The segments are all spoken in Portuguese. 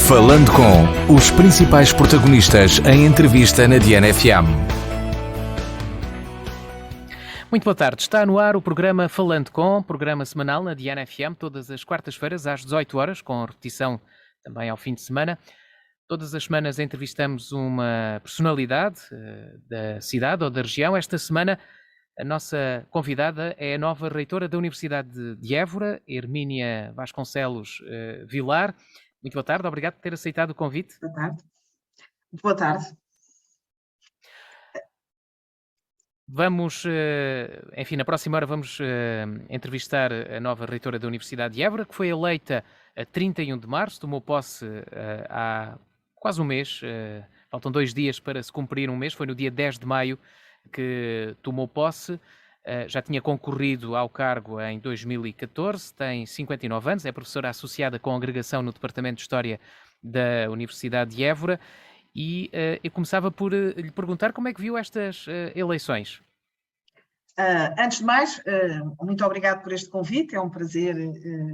Falando com os principais protagonistas em entrevista na Diana FM. Muito boa tarde. Está no ar o programa Falando com, programa semanal na Diana FM, todas as quartas-feiras às 18 horas, com repetição também ao fim de semana. Todas as semanas entrevistamos uma personalidade da cidade ou da região. Esta semana a nossa convidada é a nova reitora da Universidade de Évora, Hermínia Vasconcelos Vilar. Muito boa tarde, obrigado por ter aceitado o convite. Boa tarde. Boa tarde. Vamos, enfim, na próxima hora vamos entrevistar a nova reitora da Universidade de Évora, que foi eleita a 31 de março, tomou posse há quase um mês, faltam 2 dias para se cumprir um mês, foi no dia 10 de maio que tomou posse. Já tinha concorrido ao cargo em 2014, tem 59 anos, é professora associada com agregação no Departamento de História da Universidade de Évora e eu começava por lhe perguntar como é que viu estas eleições. Antes de mais, muito obrigado por este convite, é um prazer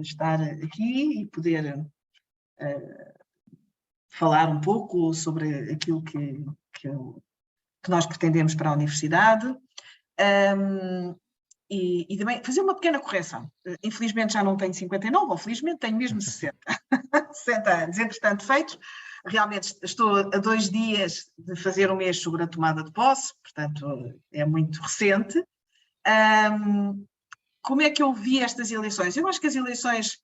estar aqui e poder falar um pouco sobre aquilo que nós pretendemos para a Universidade. E também fazer uma pequena correção. Infelizmente já não tenho 59, ou felizmente tenho mesmo 60, 60 anos. Entretanto, feitos, realmente estou a 2 dias de fazer um mês sobre a tomada de posse, portanto é muito recente. Como é que eu vi estas eleições? Eu acho que as eleições,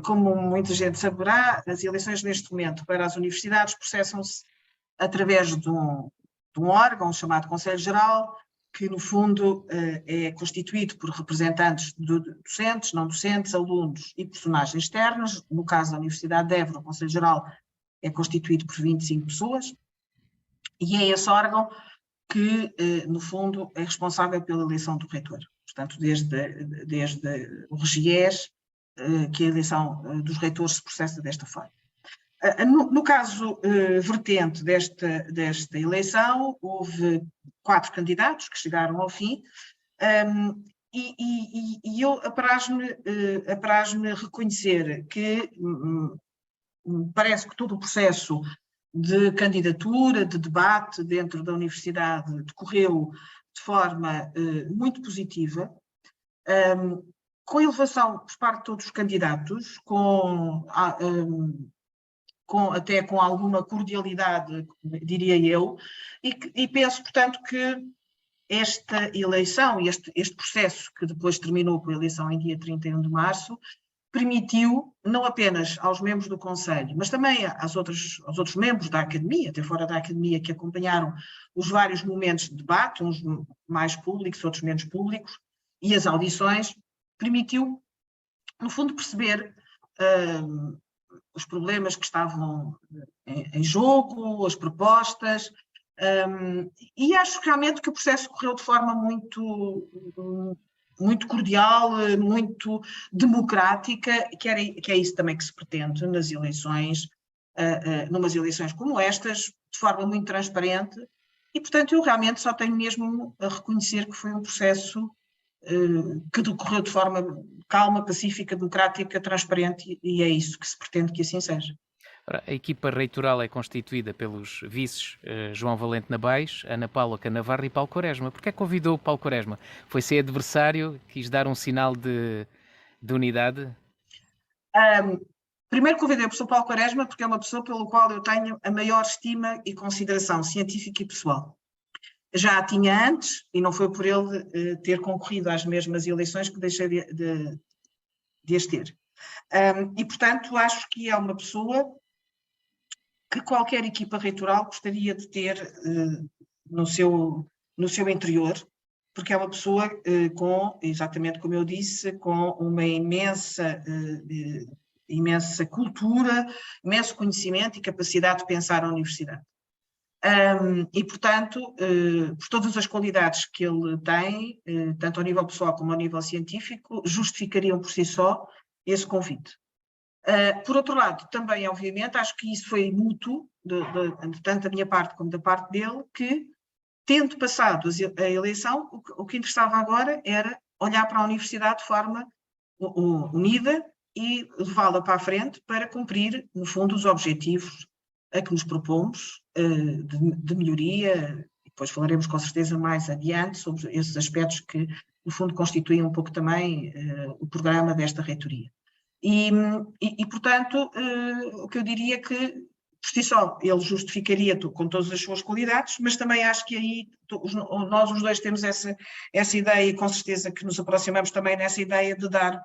como muita gente saberá, as eleições neste momento para as universidades processam-se através de um órgão chamado Conselho Geral, que no fundo é constituído por representantes de docentes, não docentes, alunos e personagens externas. No caso da Universidade de Évora, o Conselho Geral é constituído por 25 pessoas e é esse órgão que, no fundo, é responsável pela eleição do reitor. Portanto, desde o RGES, que a eleição dos reitores se processa desta forma. No caso vertente desta eleição, houve 4 candidatos que chegaram ao fim e eu apraz-me reconhecer que parece que todo o processo de candidatura, de debate dentro da universidade decorreu de forma muito positiva, com elevação por parte de todos os candidatos, até com alguma cordialidade, diria eu, e penso, portanto, que esta eleição, este processo que depois terminou com a eleição em dia 31 de março, permitiu, não apenas aos membros do Conselho, mas também aos outros membros da Academia, até fora da Academia, que acompanharam os vários momentos de debate, uns mais públicos, outros menos públicos, e as audições, permitiu, no fundo, perceber os problemas que estavam em jogo, as propostas, e acho realmente que o processo correu de forma muito cordial, muito democrática, que é isso também que se pretende nas eleições, numas eleições como estas, de forma muito transparente, e portanto eu realmente só tenho mesmo a reconhecer que foi um processo que decorreu de forma calma, pacífica, democrática, transparente, e é isso que se pretende que assim seja. A equipa reitoral é constituída pelos vices João Valente Nabais, Ana Paula Canavarro e Paulo Quaresma. Porquê convidou o Paulo Quaresma? Foi ser adversário? Quis dar um sinal de unidade? Primeiro convidei o professor Paulo Quaresma porque é uma pessoa pelo qual eu tenho a maior estima e consideração científica e pessoal. Já a tinha antes, e não foi por ele ter concorrido às mesmas eleições que deixei de as ter. E, portanto, acho que é uma pessoa que qualquer equipa reitoral gostaria de ter no seu interior, porque é uma pessoa com, exatamente como eu disse, com uma imensa cultura, imenso conhecimento e capacidade de pensar a universidade. E, portanto, por todas as qualidades que ele tem, tanto ao nível pessoal como ao nível científico, justificariam por si só esse convite. Por outro lado, também, obviamente, acho que isso foi mútuo, tanto da minha parte como da parte dele, que, tendo passado a eleição, o que interessava agora era olhar para a universidade de forma unida e levá-la para a frente para cumprir, no fundo, os objetivos a que nos propomos de melhoria. Depois falaremos com certeza mais adiante sobre esses aspectos que, no fundo, constituem um pouco também o programa desta reitoria. Portanto, o que eu diria que, por si só, ele justificaria com todas as suas qualidades, mas também acho que aí nós os dois temos essa ideia, e com certeza que nos aproximamos também nessa ideia de dar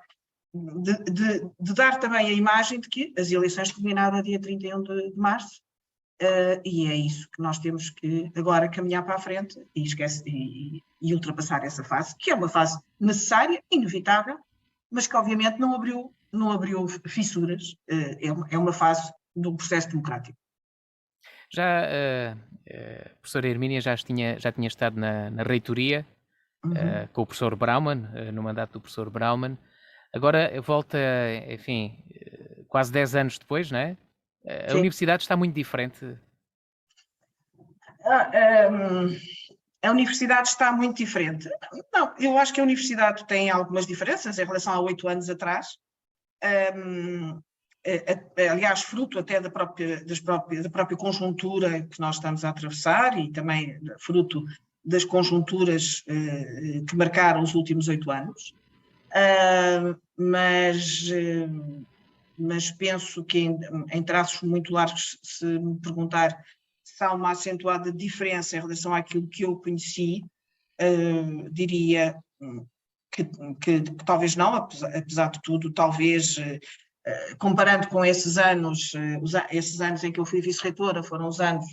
também a imagem de que as eleições terminaram a dia 31 de março, e é isso que nós temos que agora caminhar para a frente e ultrapassar essa fase, que é uma fase necessária, inevitável, mas que obviamente não abriu fissuras, é uma fase do processo democrático. Já a professora Hermínia já tinha estado na reitoria, com o professor Brauman, no mandato do professor Brauman. Agora volta, enfim, quase 10 anos depois, não é? A Sim. universidade está muito diferente. A universidade está muito diferente. Não, eu acho que a universidade tem algumas diferenças em relação a 8 anos atrás. Aliás, fruto até da própria conjuntura que nós estamos a atravessar e também fruto das conjunturas que marcaram os últimos 8 anos. Mas penso que em traços muito largos, se me perguntar se há uma acentuada diferença em relação àquilo que eu conheci, diria que talvez não, apesar de tudo, talvez comparando com esses anos em que eu fui vice-reitora, foram os anos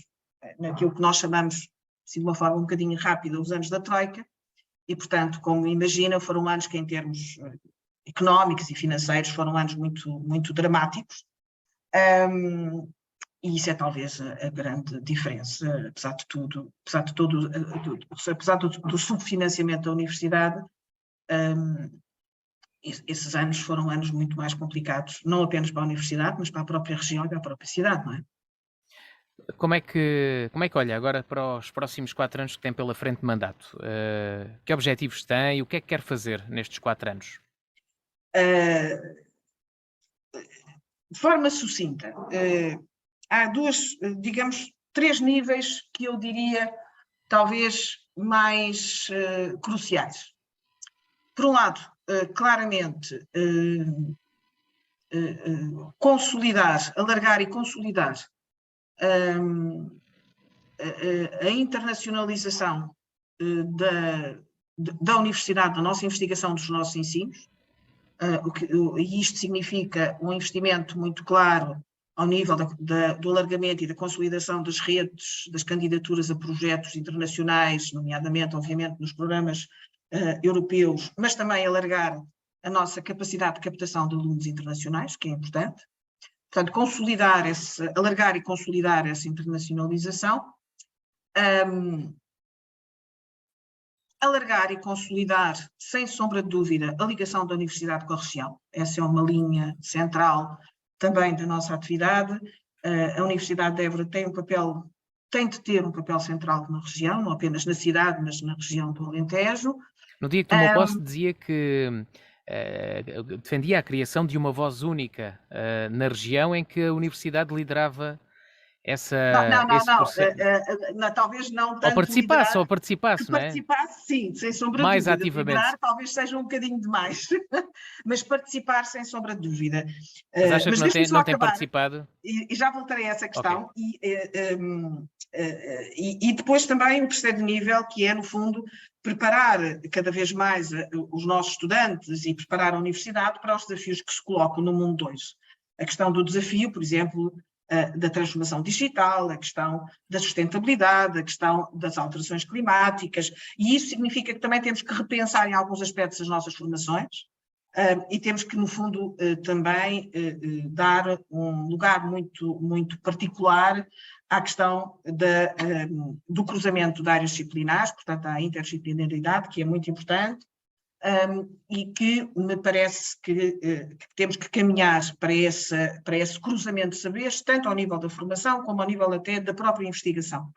naquilo que nós chamamos, assim, de uma forma um bocadinho rápida, os anos da Troika, e portanto, como imagina, foram anos que em termos económicos e financeiros foram anos muito, muito dramáticos, e isso é talvez a grande diferença, apesar do subfinanciamento da universidade. Esses anos foram anos muito mais complicados, não apenas para a universidade, mas para a própria região e para a própria cidade, não é? Como é que olha agora para os próximos 4 anos que tem pela frente de mandato? Que objetivos tem e o que é que quer fazer nestes 4 anos? De forma sucinta, há digamos, 3 níveis que eu diria talvez mais cruciais. Por um lado, claramente, alargar e consolidar a internacionalização da universidade, da nossa investigação, dos nossos ensinos, e isto significa um investimento muito claro ao nível do alargamento e da consolidação das redes, das candidaturas a projetos internacionais, nomeadamente, obviamente, nos programas europeus, mas também alargar a nossa capacidade de captação de alunos internacionais, que é importante. Portanto, alargar e consolidar essa internacionalização, alargar e consolidar, sem sombra de dúvida, a ligação da universidade com a região. Essa é uma linha central também da nossa atividade. A Universidade de Évora tem de ter um papel central na região, não apenas na cidade, mas na região do Alentejo. No dia que tomou posse dizia que defendia a criação de uma voz única na região em que a universidade liderava esse processo. Talvez não tanto ou participasse, não é? Participasse, sim, sem sombra mais de dúvida. Ativamente. Liderar talvez seja um bocadinho demais, mas participar sem sombra de dúvida. Mas acha que não tem participado? E já voltarei a essa questão. Okay. E depois também o terceiro nível, que é, no fundo, preparar cada vez mais os nossos estudantes e preparar a universidade para os desafios que se colocam no mundo de hoje. A questão do desafio, por exemplo, da transformação digital, a questão da sustentabilidade, a questão das alterações climáticas, e isso significa que também temos que repensar em alguns aspectos as nossas formações e temos que, no fundo, também dar um lugar muito, muito particular à questão do cruzamento de áreas disciplinares, portanto, à interdisciplinaridade, que é muito importante, e que me parece que temos que caminhar para esse cruzamento de saberes, tanto ao nível da formação como ao nível até da própria investigação.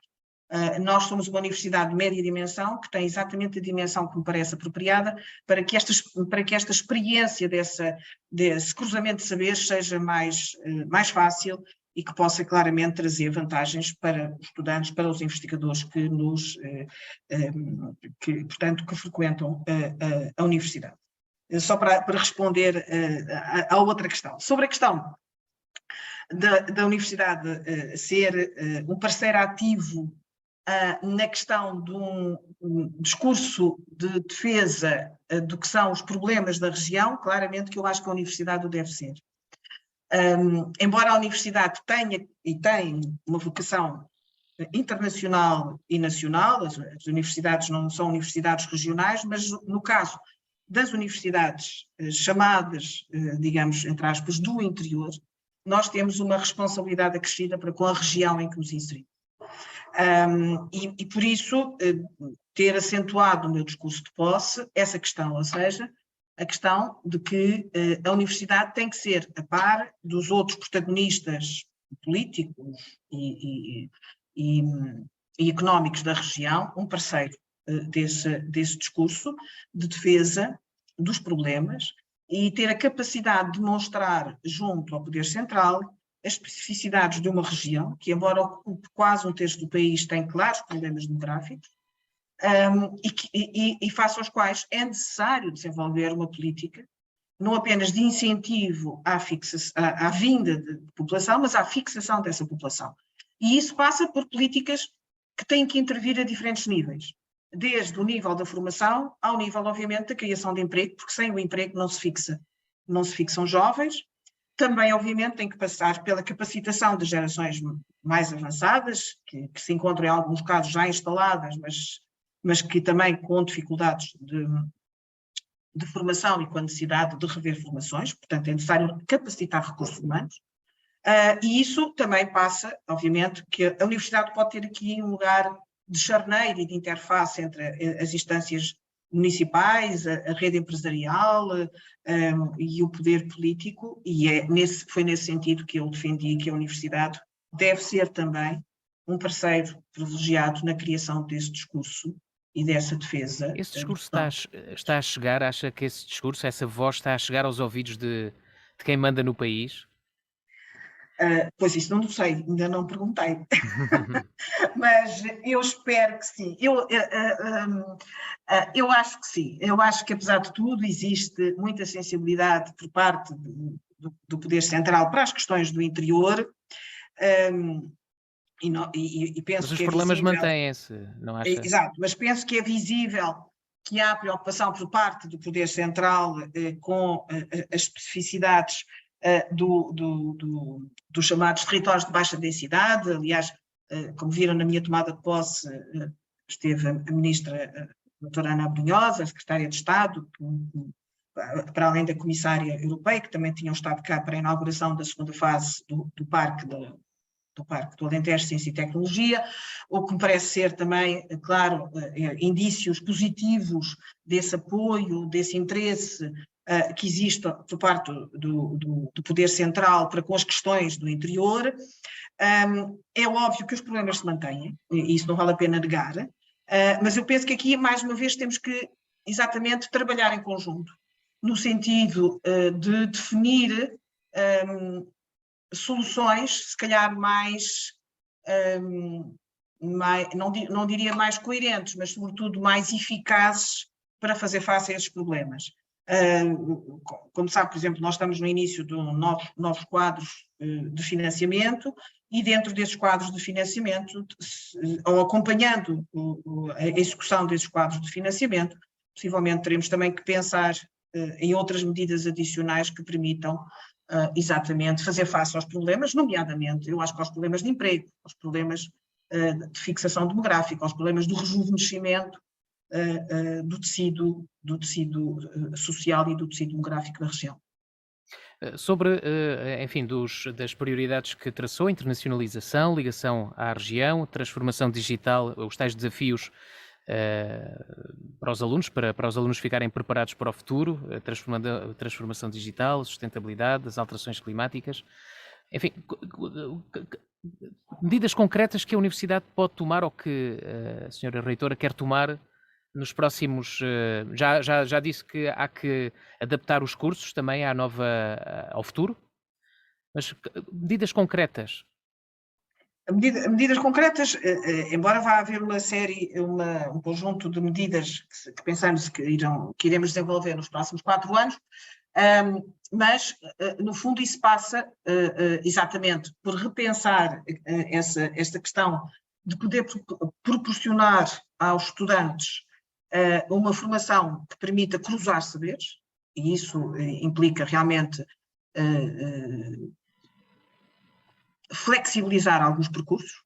Nós somos uma universidade de média dimensão, que tem exatamente a dimensão que me parece apropriada para que esta experiência desse cruzamento de saberes seja mais fácil e que possa claramente trazer vantagens para os estudantes, para os investigadores portanto, que frequentam a universidade. Só para responder à outra questão. Sobre a questão da universidade ser um parceiro ativo na questão de um discurso de defesa do que são os problemas da região, claramente que eu acho que a universidade o deve ser. Embora a universidade tenha e tem uma vocação internacional e nacional, as universidades não são universidades regionais, mas no caso das universidades chamadas, digamos, entre aspas, do interior, nós temos uma responsabilidade acrescida para com a região em que nos inserimos. E por isso ter acentuado no meu discurso de posse essa questão, ou seja, a questão de que a universidade tem que ser, a par dos outros protagonistas políticos e económicos da região, um parceiro desse discurso de defesa dos problemas e ter a capacidade de demonstrar junto ao Poder Central as especificidades de uma região que, embora ocupe quase um terço do país, tem claros problemas demográficos e face aos quais é necessário desenvolver uma política não apenas de incentivo à vinda de população, mas à fixação dessa população. E isso passa por políticas que têm que intervir a diferentes níveis, desde o nível da formação ao nível, obviamente, da criação de emprego, porque sem o emprego não se fixam jovens. Também, obviamente, tem que passar pela capacitação de gerações mais avançadas, que se encontram em alguns casos já instaladas, mas que também com dificuldades de formação e com a necessidade de rever formações, portanto é necessário capacitar recursos humanos. E isso também passa, obviamente, que a universidade pode ter aqui um lugar de charneiro e de interface entre as instâncias municipais, a rede empresarial e o poder político, e foi nesse sentido que eu defendi que a universidade deve ser também um parceiro privilegiado na criação desse discurso e dessa defesa. Esse discurso está a chegar, acha que esse discurso, essa voz está a chegar aos ouvidos de quem manda no país? Pois isso não sei, ainda não perguntei, mas eu espero que sim. Eu acho que sim. Eu acho que, apesar de tudo, existe muita sensibilidade por parte do Poder Central para as questões do interior. E penso mas os que problemas visível, mantêm-se, não acha? Exato, mas penso que é visível que há preocupação por parte do Poder Central com as especificidades dos chamados territórios de baixa densidade. Aliás, como viram na minha tomada de posse, esteve a ministra a doutora Ana Abrunhosa, a secretária de Estado, para além da comissária europeia, que também tinham estado cá para a inauguração da segunda fase do Parque do Alentejo Ciência e Tecnologia, o que me parece ser também, claro, indícios positivos desse apoio, desse interesse que existe por parte do Poder Central para com as questões do interior. É óbvio que os problemas se mantêm, e isso não vale a pena negar, mas eu penso que aqui, mais uma vez, temos que exatamente trabalhar em conjunto, no sentido de definir soluções, se calhar não diria mais coerentes, mas sobretudo mais eficazes para fazer face a esses problemas. Como sabe, por exemplo, nós estamos no início de novos quadros de financiamento e dentro desses quadros de financiamento, ou acompanhando a execução desses quadros de financiamento, possivelmente teremos também que pensar em outras medidas adicionais que permitam exatamente fazer face aos problemas, nomeadamente, eu acho que aos problemas de emprego, aos problemas de fixação demográfica, aos problemas do rejuvenescimento do tecido social e do tecido demográfico da região. Sobre, enfim, das prioridades que traçou, internacionalização, ligação à região, transformação digital, os tais desafios para os alunos ficarem preparados para o futuro, a transformação digital, sustentabilidade, as alterações climáticas. Enfim, medidas concretas que a Universidade pode tomar ou que a senhora Reitora quer tomar nos próximos... Já disse que há que adaptar os cursos também ao futuro, mas medidas concretas. Medidas concretas, embora vá haver um conjunto de medidas que pensamos que iremos desenvolver nos próximos 4 anos, mas, no fundo, isso passa exatamente por repensar esta questão de poder proporcionar aos estudantes uma formação que permita cruzar saberes, e isso implica realmente flexibilizar alguns percursos.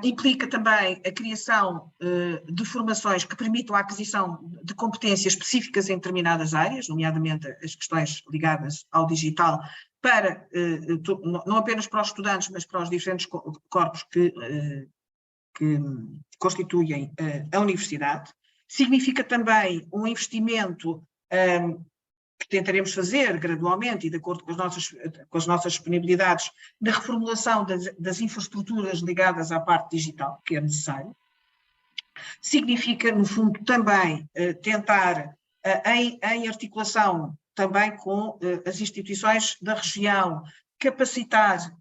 Implica também a criação de formações que permitam a aquisição de competências específicas em determinadas áreas, nomeadamente as questões ligadas ao digital, não apenas para os estudantes, mas para os diferentes corpos que constituem a universidade. Significa também um investimento que tentaremos fazer gradualmente e de acordo com as nossas disponibilidades, na reformulação das infraestruturas ligadas à parte digital, que é necessário. Significa, no fundo, também tentar, em articulação também com as instituições da região, capacitar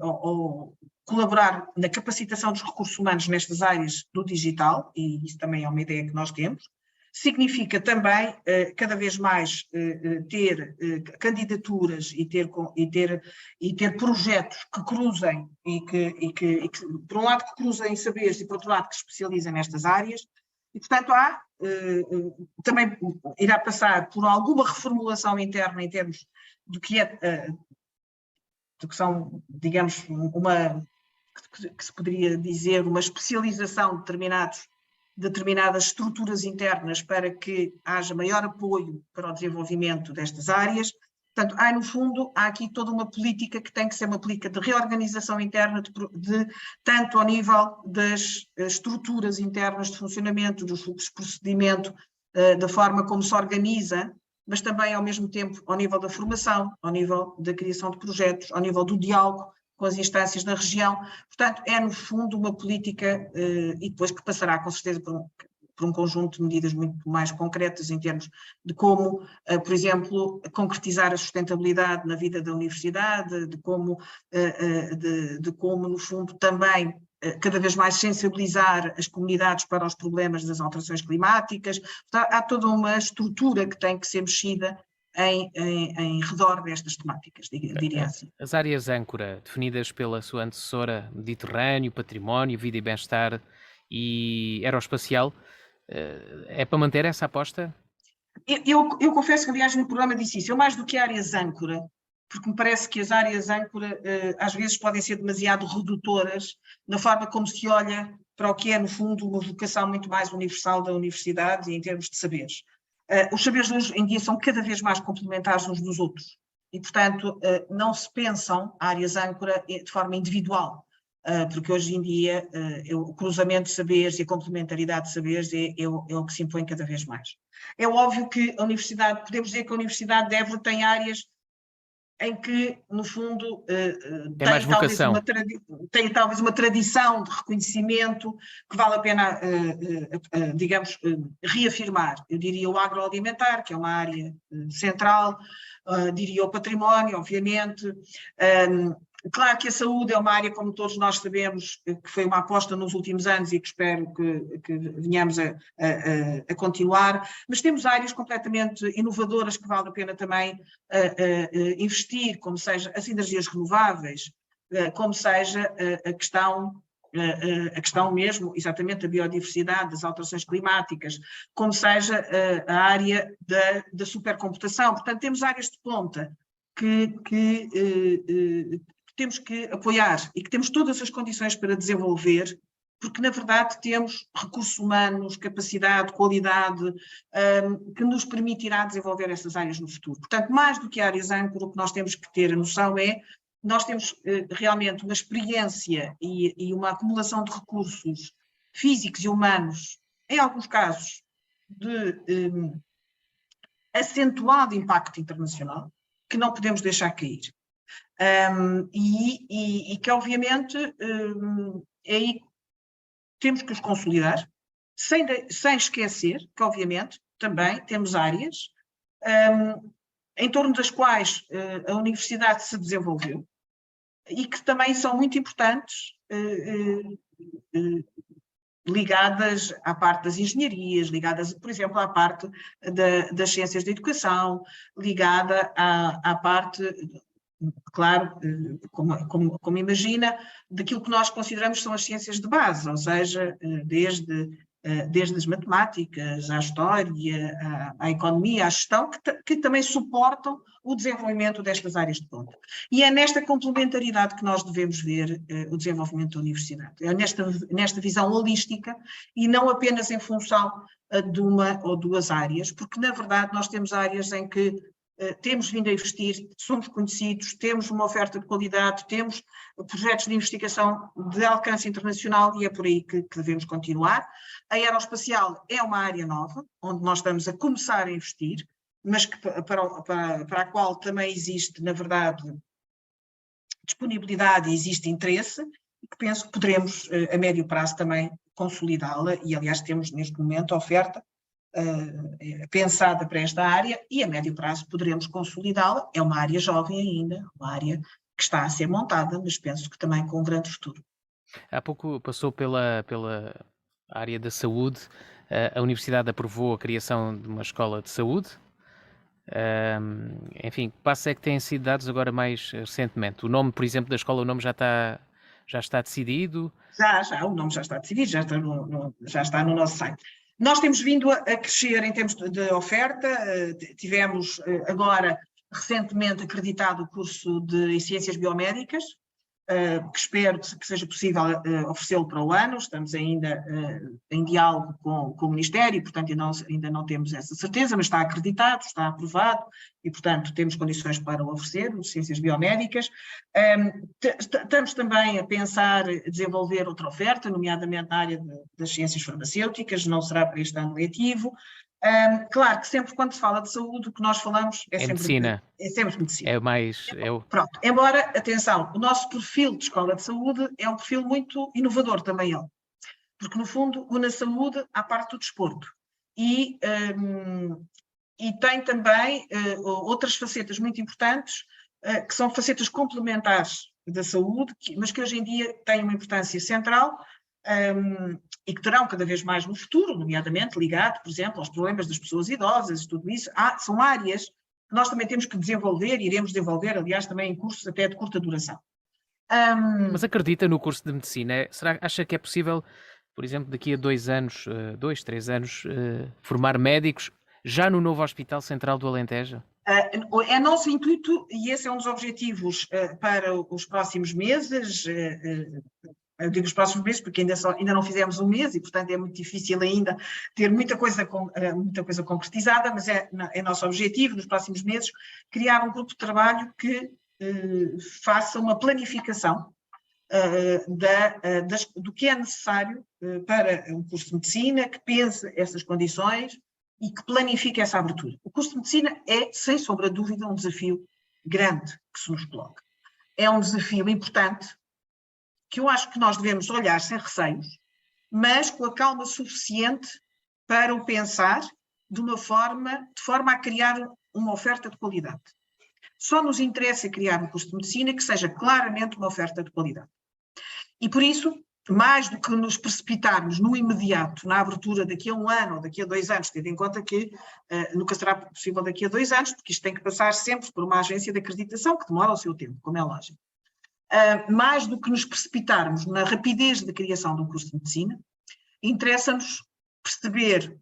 ou colaborar na capacitação dos recursos humanos nestas áreas do digital, e isso também é uma ideia que nós temos. Significa também, cada vez mais, ter candidaturas e ter projetos que cruzem e que, por um lado, que cruzem saberes e, por outro lado, que se especializem nestas áreas. E, portanto, também irá passar por alguma reformulação interna em termos do que são, digamos, que se poderia dizer, uma especialização de determinadas estruturas internas para que haja maior apoio para o desenvolvimento destas áreas. Portanto, no fundo, há aqui toda uma política que tem que ser uma política de reorganização interna, tanto ao nível das estruturas internas de funcionamento, dos fluxos de procedimento, da forma como se organiza, mas também, ao mesmo tempo, ao nível da formação, ao nível da criação de projetos, ao nível do diálogo com as instâncias da região. Portanto, no fundo, uma política, e depois que passará, com certeza, por um conjunto de medidas muito mais concretas em termos de como, por exemplo, concretizar a sustentabilidade na vida da universidade, de como, no fundo, também cada vez mais sensibilizar as comunidades para os problemas das alterações climáticas. Portanto, há toda uma estrutura que tem que ser mexida em redor destas temáticas, diria assim. As áreas âncora, definidas pela sua antecessora, Mediterrâneo, Património, Vida e Bem-Estar e Aeroespacial, é para manter essa aposta? Eu confesso que, aliás, no programa disse isso, mais do que áreas âncora, porque me parece que as áreas âncora às vezes podem ser demasiado redutoras na forma como se olha para o que é, no fundo, uma vocação muito mais universal da universidade em termos de saberes. Os saberes hoje em dia são cada vez mais complementares uns dos outros e, portanto, não se pensam áreas âncora de forma individual, porque hoje em dia o cruzamento de saberes e a complementaridade de saberes é o que se impõe cada vez mais. É óbvio que a universidade, podemos dizer que a Universidade de Évora tem áreas em que, no fundo, tem talvez uma tradição de reconhecimento que vale a pena, digamos, reafirmar. Eu diria o agroalimentar, que é uma área central, diria o património, obviamente. Claro que a saúde é uma área, como todos nós sabemos, que foi uma aposta nos últimos anos e que espero que venhamos a continuar, mas temos áreas completamente inovadoras que vale a pena também investir, como seja as energias renováveis, como seja a questão mesmo, exatamente, da biodiversidade, das alterações climáticas, como seja a área da supercomputação. Portanto, temos áreas de ponta que temos que apoiar e que temos todas as condições para desenvolver, porque, na verdade, temos recursos humanos, capacidade, qualidade, que nos permitirá desenvolver essas áreas no futuro. Portanto, mais do que áreas âncora, o que nós temos que ter a noção nós temos realmente uma experiência e uma acumulação de recursos físicos e humanos, em alguns casos, de acentuado impacto internacional, que não podemos deixar cair. E que, obviamente, aí temos que os consolidar, sem esquecer que, obviamente, também temos áreas em torno das quais a universidade se desenvolveu e que também são muito importantes, ligadas à parte das engenharias, ligadas, por exemplo, à parte das ciências da educação, ligada à parte, claro, como imagina, daquilo que nós consideramos são as ciências de base, ou seja, desde as matemáticas, à história, à economia, à gestão, que também suportam o desenvolvimento destas áreas de ponta. E é nesta complementaridade que nós devemos ver o desenvolvimento da universidade, é nesta visão holística e não apenas em função de uma ou duas áreas, porque na verdade nós temos áreas em que temos vindo a investir, somos conhecidos, temos uma oferta de qualidade, temos projetos de investigação de alcance internacional e é por aí que devemos continuar. A aeroespacial é uma área nova, onde nós estamos a começar a investir, mas para a qual também existe, na verdade, disponibilidade e existe interesse, e que penso que poderemos, a médio prazo, também consolidá-la, e aliás temos neste momento a oferta pensada para esta área e a médio prazo poderemos consolidá-la. É uma área jovem ainda, uma área que está a ser montada, mas penso que também com um grande futuro. Há pouco passou pela área da saúde. A Universidade aprovou a criação de uma escola de saúde. Enfim, que passos é que têm sido dados agora mais recentemente? O nome, por exemplo, da escola, o nome já está decidido? Já, o nome já está decidido, já está no nosso site. Nós temos vindo a crescer em termos de oferta, tivemos agora recentemente acreditado o curso de Ciências Biomédicas, que espero que seja possível oferecê-lo para o ano, estamos ainda em diálogo com o Ministério, portanto ainda não temos essa certeza, mas está acreditado, está aprovado e, portanto, temos condições para o oferecer, o de Ciências Biomédicas. Estamos também a pensar desenvolver outra oferta, nomeadamente na área das ciências farmacêuticas, não será para este ano letivo. Claro que sempre quando se fala de saúde, o que nós falamos é sempre medicina. É sempre medicina. É mais... Pronto, embora, atenção, o nosso perfil de escola de saúde é um perfil muito inovador também ele, porque no fundo une a saúde à parte do desporto e tem também outras facetas muito importantes, que são facetas complementares da saúde, mas que hoje em dia têm uma importância central, e que terão cada vez mais no futuro, nomeadamente ligado, por exemplo, aos problemas das pessoas idosas e tudo isso. São áreas que nós também temos que desenvolver, iremos desenvolver, aliás, também em cursos até de curta duração. Mas acredita no curso de medicina? Acha que é possível, por exemplo, daqui a 2 anos, 2, 3 anos, formar médicos já no novo Hospital Central do Alentejo? É nosso intuito, e esse é um dos objetivos para os próximos meses. Eu digo os próximos meses porque ainda não fizemos um mês e, portanto, é muito difícil ainda ter muita coisa concretizada, mas é nosso objetivo, nos próximos meses, criar um grupo de trabalho que faça uma planificação do que é necessário para um curso de medicina, que pense essas condições e que planifique essa abertura. O curso de medicina é, sem sombra de dúvida, um desafio grande que se nos coloca. É um desafio importante, que eu acho que nós devemos olhar sem receios, mas com a calma suficiente para o pensar de forma a criar uma oferta de qualidade. Só nos interessa criar um curso de medicina que seja claramente uma oferta de qualidade. E por isso, mais do que nos precipitarmos no imediato, na abertura daqui a 1 ano ou daqui a 2 anos, tendo em conta que nunca será possível daqui a 2 anos, porque isto tem que passar sempre por uma agência de acreditação que demora o seu tempo, como é lógico. Mais do que nos precipitarmos na rapidez da criação de um curso de medicina, interessa-nos perceber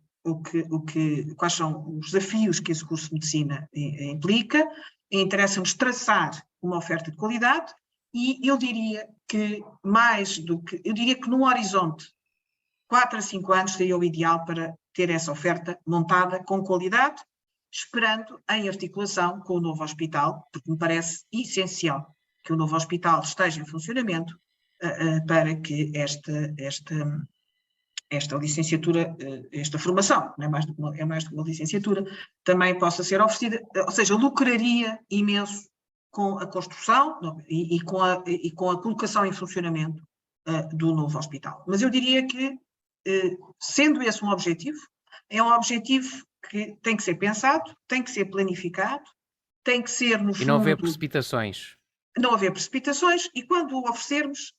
quais são os desafios que esse curso de medicina implica, interessa-nos traçar uma oferta de qualidade e eu diria que num horizonte 4 a 5 anos seria o ideal para ter essa oferta montada com qualidade, esperando em articulação com o novo hospital, porque me parece essencial que o novo hospital esteja em funcionamento para que esta licenciatura, esta formação, não é mais do que uma licenciatura, também possa ser oferecida, ou seja, lucraria imenso com a construção e com a colocação em funcionamento do novo hospital. Mas eu diria que, sendo esse um objetivo, é um objetivo que tem que ser pensado, tem que ser planificado, tem que ser, no fundo... E não haver precipitações. Não haver precipitações, e quando o oferecermos,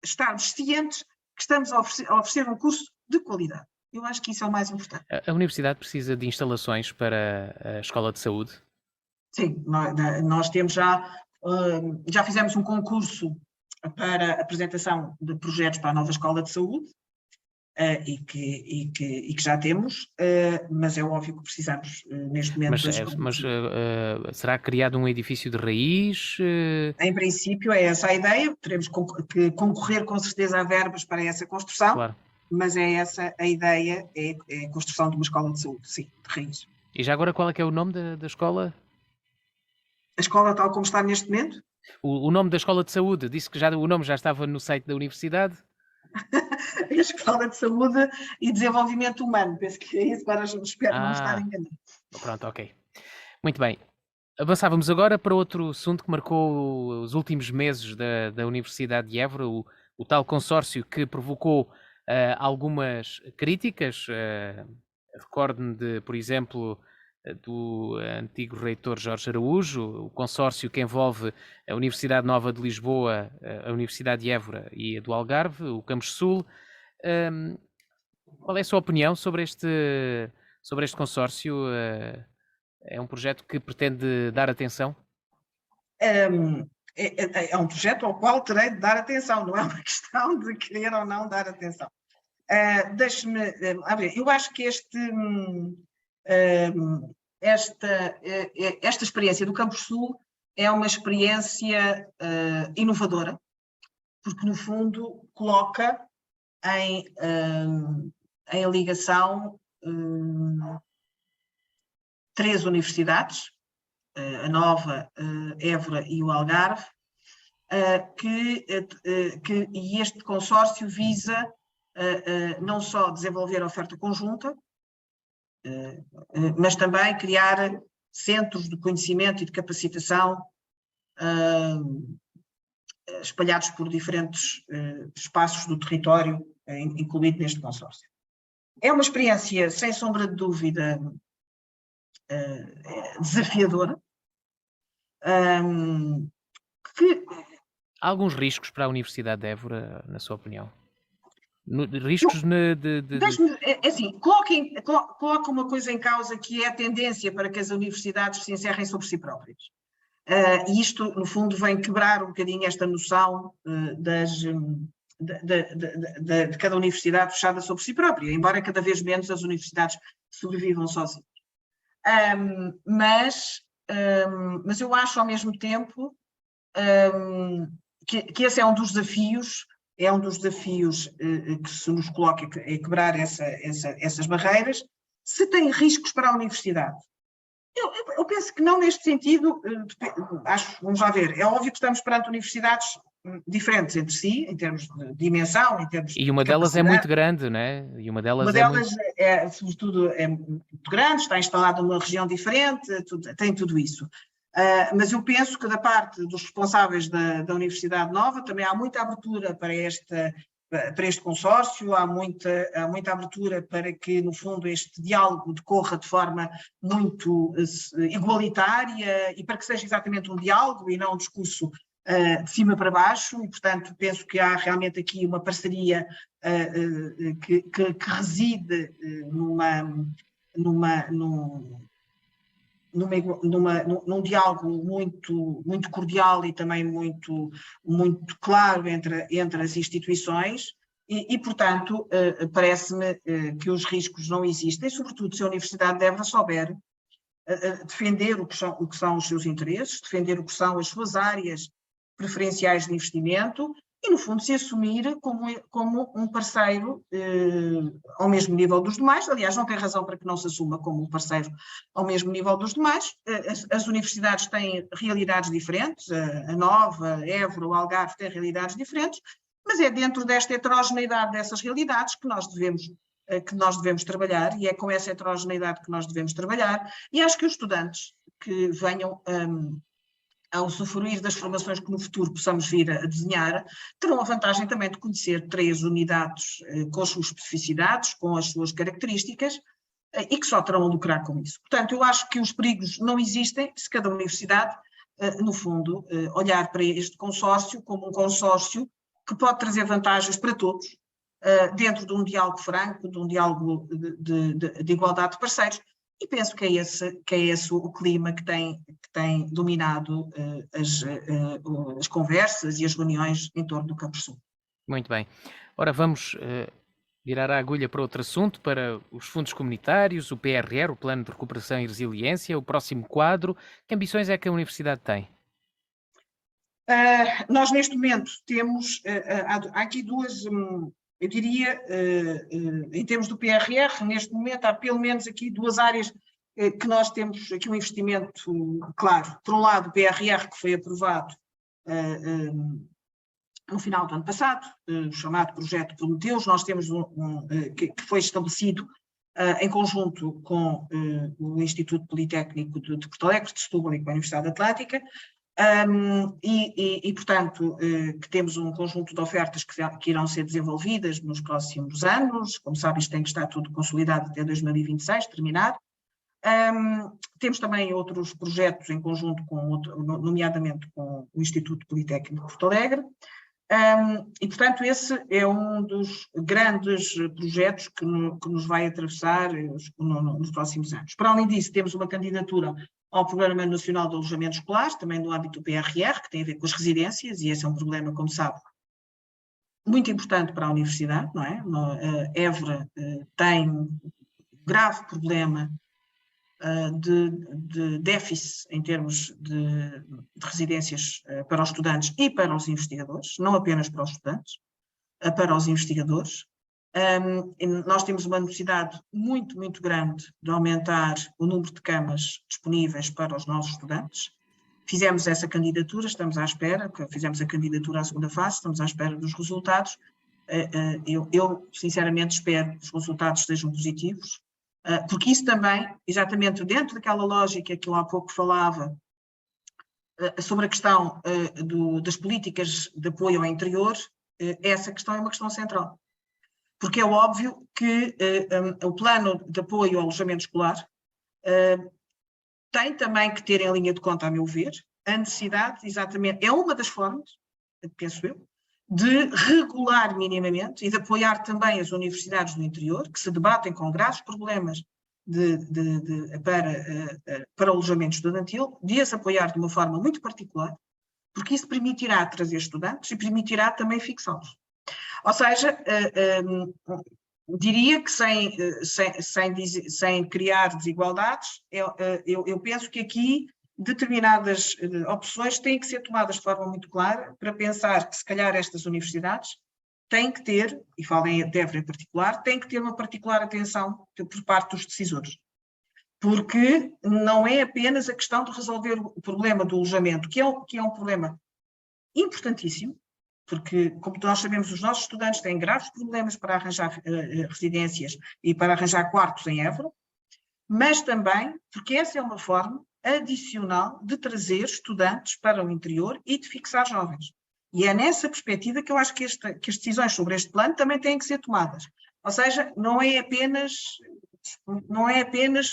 estarmos cientes que estamos a oferecer um curso de qualidade. Eu acho que isso é o mais importante. A universidade precisa de instalações para a escola de saúde? Sim, nós temos já fizemos um concurso para apresentação de projetos para a nova escola de saúde, e que já temos, mas é óbvio que precisamos neste momento... Mas será criado um edifício de raiz? Em princípio é essa a ideia, teremos que concorrer com certeza a verbas para essa construção, Claro. Mas é essa a ideia, é a construção de uma escola de saúde, sim, de raiz. E já agora qual é que é o nome da escola? A escola tal como está neste momento? O nome da escola de saúde, disse que o nome já estava no site da universidade? A Escola de Saúde e Desenvolvimento Humano, penso que é isso, agora espero não estar enganado. Pronto, ok. Muito bem. Avançávamos agora para outro assunto que marcou os últimos meses da Universidade de Évora, o tal consórcio que provocou algumas críticas. Recordo-me, por exemplo, do antigo reitor Jorge Araújo, o consórcio que envolve a Universidade Nova de Lisboa, a Universidade de Évora e a do Algarve, o Campus Sul. Qual é a sua opinião sobre este consórcio? É um projeto que pretende dar atenção? É um projeto ao qual terei de dar atenção, não é uma questão de querer ou não dar atenção. Deixe-me abrir. Eu acho que esta experiência do Campus Sul é uma experiência inovadora, porque no fundo coloca em ligação 3 universidades, a Nova, Évora e o Algarve, e este consórcio visa não só desenvolver a oferta conjunta, mas também criar centros de conhecimento e de capacitação espalhados por diferentes espaços do território, incluído neste consórcio. É uma experiência, sem sombra de dúvida, desafiadora. Há alguns riscos para a Universidade de Évora, na sua opinião? Riscos assim, coloca uma coisa em causa que é a tendência para que as universidades se encerrem sobre si próprias. E isto, no fundo, vem quebrar um bocadinho esta noção de cada universidade fechada sobre si própria, embora cada vez menos as universidades sobrevivam sozinhas. Mas eu acho, ao mesmo tempo, que esse é um dos desafios que se nos coloca, é quebrar essas barreiras. Se tem riscos para a universidade, eu penso que não neste sentido. Vamos lá ver, é óbvio que estamos perante universidades diferentes entre si, em termos de dimensão, em termos e uma delas é muito grande, não é? E uma delas sobretudo, é muito grande, está instalada numa região diferente, tem tudo isso. Mas eu penso que da parte dos responsáveis da Universidade Nova também há muita abertura para este consórcio, há muita abertura para que, no fundo, este diálogo decorra de forma muito igualitária e para que seja exatamente um diálogo e não um discurso de cima para baixo, e, portanto, penso que há realmente aqui uma parceria que reside num diálogo muito cordial e também muito claro entre as instituições e portanto, parece-me que os riscos não existem, sobretudo se a Universidade de Évora souber defender o que são os seus interesses, defender o que são as suas áreas preferenciais de investimento e, no fundo, se assumir como um parceiro ao mesmo nível dos demais. Aliás, não tem razão para que não se assuma como um parceiro ao mesmo nível dos demais. As universidades têm realidades diferentes, a Nova, a Évora, o Algarve têm realidades diferentes, mas é dentro desta heterogeneidade dessas realidades que nós devemos trabalhar, e é com essa heterogeneidade que nós devemos trabalhar, e acho que os estudantes que venham a usufruir das formações que no futuro possamos vir a desenhar, terão a vantagem também de conhecer 3 unidades com as suas especificidades, com as suas características, e que só terão a lucrar com isso. Portanto, eu acho que os perigos não existem se cada universidade, no fundo, olhar para este consórcio como um consórcio que pode trazer vantagens para todos, dentro de um diálogo franco, de um diálogo de igualdade de parceiros, e penso que é esse o clima que tem dominado as conversas e as reuniões em torno do Campus Sul. Muito bem. Ora, vamos virar a agulha para outro assunto, para os fundos comunitários, o PRR, o Plano de Recuperação e Resiliência, o próximo quadro. Que ambições é que a Universidade tem? Nós, neste momento, temos, há aqui duas, eu diria, em termos do PRR, neste momento há pelo menos aqui 2 áreas que nós temos aqui um investimento claro. Por um lado, o PRR que foi aprovado no final do ano passado, o chamado Projeto Prometeus, nós temos que foi estabelecido em conjunto com o Instituto Politécnico de Porto Alegre, de Setúbal e com a Universidade Atlântica, portanto, que temos um conjunto de ofertas que irão ser desenvolvidas nos próximos anos. Como sabem, isto tem que estar tudo consolidado até 2026, terminado. Temos também outros projetos em conjunto, nomeadamente com o Instituto Politécnico de Porto Alegre, e portanto esse é um dos grandes projetos que nos vai atravessar nos próximos anos. Para além disso, temos uma candidatura ao Programa Nacional de Alojamento Escolar, também no âmbito do PRR, que tem a ver com as residências, e esse é um problema, como sabe, muito importante para a universidade, não é? Évora tem um grave problema de déficit em termos de residências para os estudantes e para os investigadores, não apenas para os estudantes, para os investigadores. Nós temos uma necessidade muito, muito grande de aumentar o número de camas disponíveis para os nossos estudantes. Fizemos essa candidatura, estamos à espera, fizemos a candidatura à segunda fase, estamos à espera dos resultados. Eu sinceramente espero que os resultados sejam positivos, porque isso também, exatamente dentro daquela lógica que eu há pouco falava, sobre a questão das políticas de apoio ao interior, essa questão é uma questão central. Porque é óbvio que o plano de apoio ao alojamento escolar tem também que ter em linha de conta, a meu ver, a necessidade, exatamente, é uma das formas, penso eu, de regular minimamente e de apoiar também as universidades do interior, que se debatem com graves problemas para o alojamento estudantil, de as apoiar de uma forma muito particular, porque isso permitirá trazer estudantes e permitirá também fixá-los. Ou seja, diria que sem criar desigualdades, eu penso que aqui determinadas opções têm que ser tomadas de forma muito clara para pensar que se calhar estas universidades têm que ter, e falo em Évora em particular, têm que ter uma particular atenção por parte dos decisores. Porque não é apenas a questão de resolver o problema do alojamento, que é um problema importantíssimo, porque, como nós sabemos, os nossos estudantes têm graves problemas para arranjar residências e para arranjar quartos em Évora, mas também porque essa é uma forma adicional de trazer estudantes para o interior e de fixar jovens. E é nessa perspectiva que eu acho que as decisões sobre este plano também têm que ser tomadas. Ou seja, não é apenas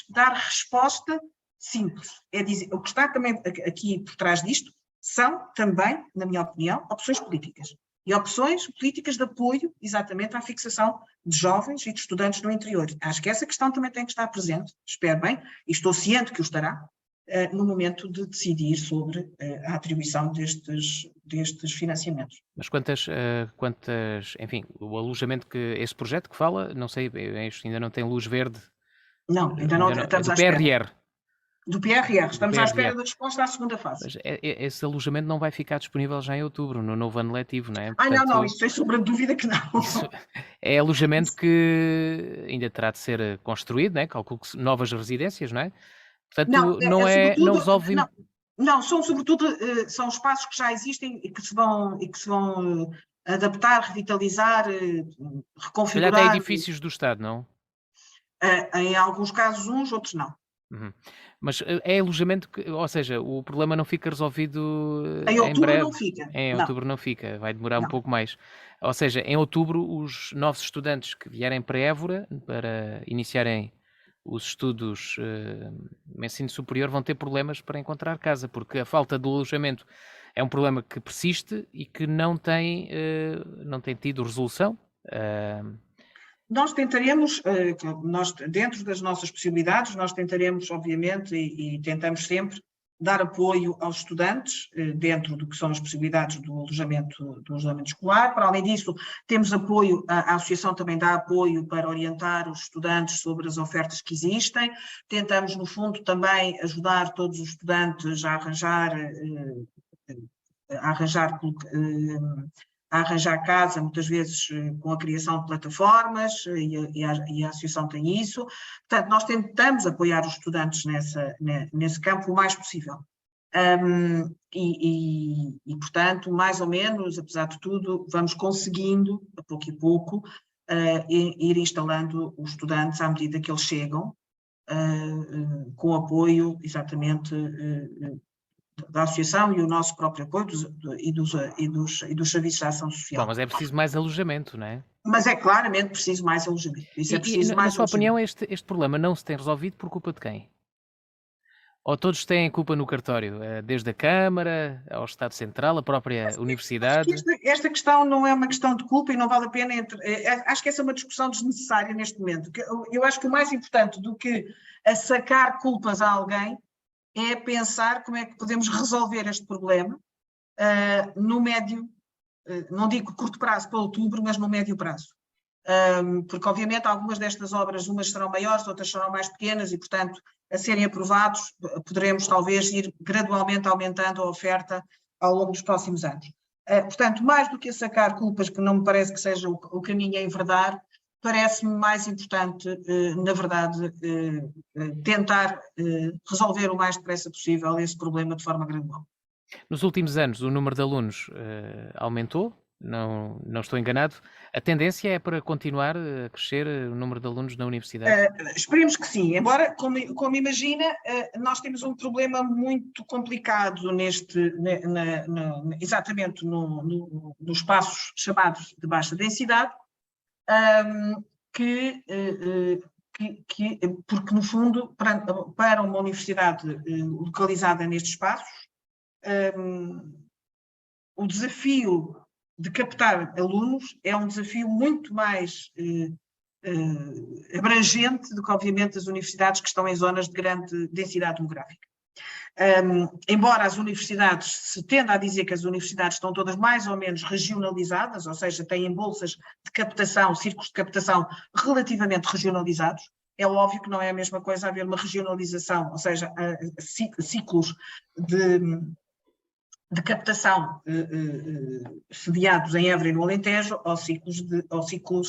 dar resposta simples. É dizer, o que está também aqui por trás disto são também, na minha opinião, opções políticas. E opções políticas de apoio exatamente à fixação de jovens e de estudantes no interior. Acho que essa questão também tem que estar presente, espero bem, e estou ciente que o estará, no momento de decidir sobre a atribuição destes financiamentos. Mas quantas, enfim, o alojamento esse projeto que fala, não sei, ainda não tem luz verde? Não, ainda não estamos à espera. Do PRR, estamos à espera da resposta à segunda fase. Mas esse alojamento não vai ficar disponível já em outubro, no novo ano letivo, não é? Portanto, não, isso sem sombra de dúvida que não. Isso é alojamento que ainda terá de ser construído, não é? Calculo que novas residências, não é? Portanto, não resolve... Não, são sobretudo são espaços que já existem e que se vão adaptar, revitalizar, reconfigurar. Se calhar até edifícios do Estado, não? Em alguns casos uns, outros não. Uhum. Mas é alojamento, ou seja, o problema não fica resolvido Em em outubro breve? não fica. Em Não, outubro não fica, vai demorar um não. pouco mais. Ou seja, em outubro os novos estudantes que vierem para Évora para iniciarem os estudos no ensino superior vão ter problemas para encontrar casa, porque a falta de alojamento é um problema que persiste e que não tem tido resolução. Nós tentaremos, dentro das nossas possibilidades, nós tentaremos, obviamente, e tentamos sempre dar apoio aos estudantes, dentro do que são as possibilidades do alojamento escolar. Para além disso, temos apoio, a associação também dá apoio para orientar os estudantes sobre as ofertas que existem. Tentamos, no fundo, também ajudar todos os estudantes a arranjar casa, muitas vezes com a criação de plataformas, e a associação tem isso. Portanto, nós tentamos apoiar os estudantes nesse campo o mais possível. Portanto, mais ou menos, apesar de tudo, vamos conseguindo, a pouco e pouco, ir instalando os estudantes à medida que eles chegam, com apoio, exatamente, da associação e o nosso próprio apoio e dos serviços de ação social. Bom, mas é preciso mais alojamento, não é? Mas é claramente preciso mais alojamento. Isso é preciso mais na sua alojamento. opinião, este problema não se tem resolvido por culpa de quem? Ou todos têm culpa no cartório? Desde a Câmara, ao Estado Central, a própria Universidade? Esta questão não é uma questão de culpa e não vale a pena... Acho que essa é uma discussão desnecessária neste momento. Eu acho que o mais importante do que sacar culpas a alguém é pensar como é que podemos resolver este problema no médio, não digo curto prazo para outubro, mas no médio prazo. Porque obviamente algumas destas obras, umas serão maiores, outras serão mais pequenas e, portanto, a serem aprovados, poderemos talvez ir gradualmente aumentando a oferta ao longo dos próximos anos. Portanto, mais do que sacar culpas, que não me parece que seja o caminho a enverdar, parece-me mais importante, na verdade, tentar resolver o mais depressa possível esse problema de forma gradual. Nos últimos anos, o número de alunos aumentou, não estou enganado. A tendência é para continuar a crescer o número de alunos na universidade? Esperemos que sim, embora, como imagina, nós temos um problema muito complicado exatamente nos espaços chamados de baixa densidade, porque, no fundo, para uma universidade localizada nestes espaços, o desafio de captar alunos é um desafio muito mais abrangente do que, obviamente, as universidades que estão em zonas de grande densidade demográfica. Embora as universidades, se tenda a dizer que as universidades estão todas mais ou menos regionalizadas, ou seja, têm bolsas de captação, círculos de captação relativamente regionalizados, é óbvio que não é a mesma coisa haver uma regionalização, ou seja, ciclos de captação sediados em Évora e no Alentejo, ou círculos